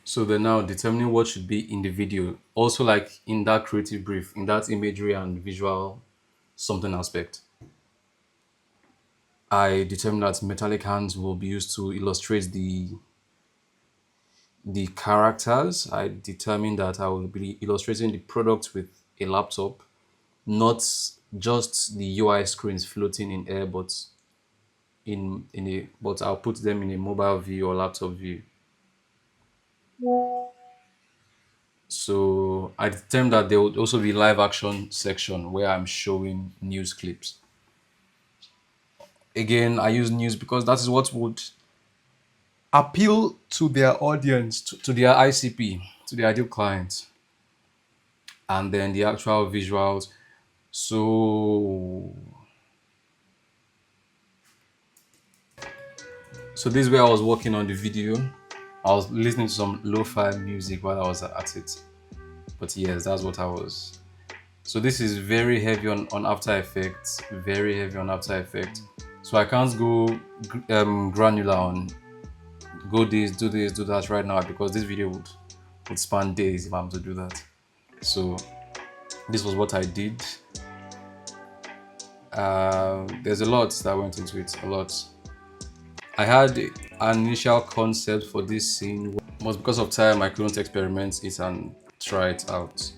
So then now determining what should be in the video. Also like in that creative brief, in that imagery and visual something aspect. I determined that metallic hands will be used to illustrate the characters. I determined that I will be illustrating the product with a laptop, not just the UI screens floating in air, but but I'll put them in a mobile view or laptop view. So I determined that there would also be live action section where I'm showing news clips. Again, I use news because that is what would appeal to their audience, to their ICP, to the ideal client, and then the actual visuals. So, so this is where I was working on the video. I was listening to some lo-fi music while I was at it. But yes, that's what I was. So this is very heavy on After Effects, very heavy on After Effects. So I can't go granular on go this, do that right now because this video would span days if I'm to do that. So this was what I did. There's a lot that went into it, a lot. I had an initial concept for this scene, but because of time, I couldn't experiment it and try it out.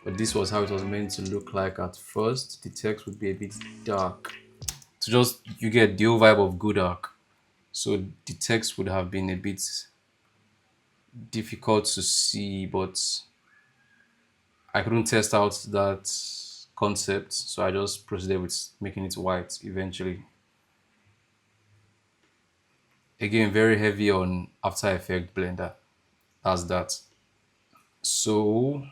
But this was how it was meant to look like at first. The text would be a bit dark. So just you get the whole vibe of GoDark. So the text would have been a bit difficult to see, but I couldn't test out that concept, so I just proceeded with making it white eventually. Again, very heavy on After Effects Blender. That's that. So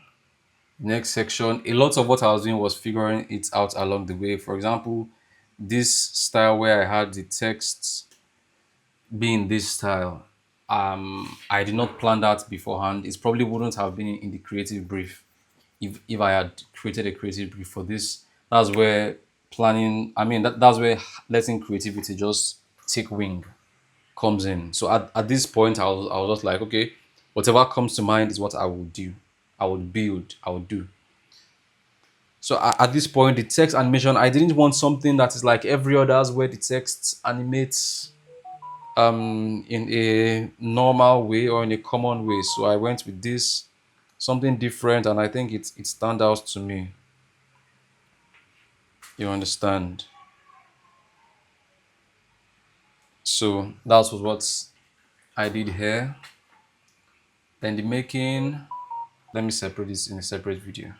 next section, a lot of what I was doing was figuring it out along the way. For example, this style where I had the text being this style, I did not plan that beforehand. It probably wouldn't have been in the creative brief if I had created a creative brief for this. That's where planning, I mean, that's where letting creativity just take wing comes in. So at this point, I was just like, okay, whatever comes to mind is what I will do. I would build, I would do. So at this point, the text animation, I didn't want something that is like every others where the text animates in a normal way or in a common way. So I went with this something different, and I think it stand out to me. You understand? So that was what I did here. Then the making. Let me separate this in a separate video.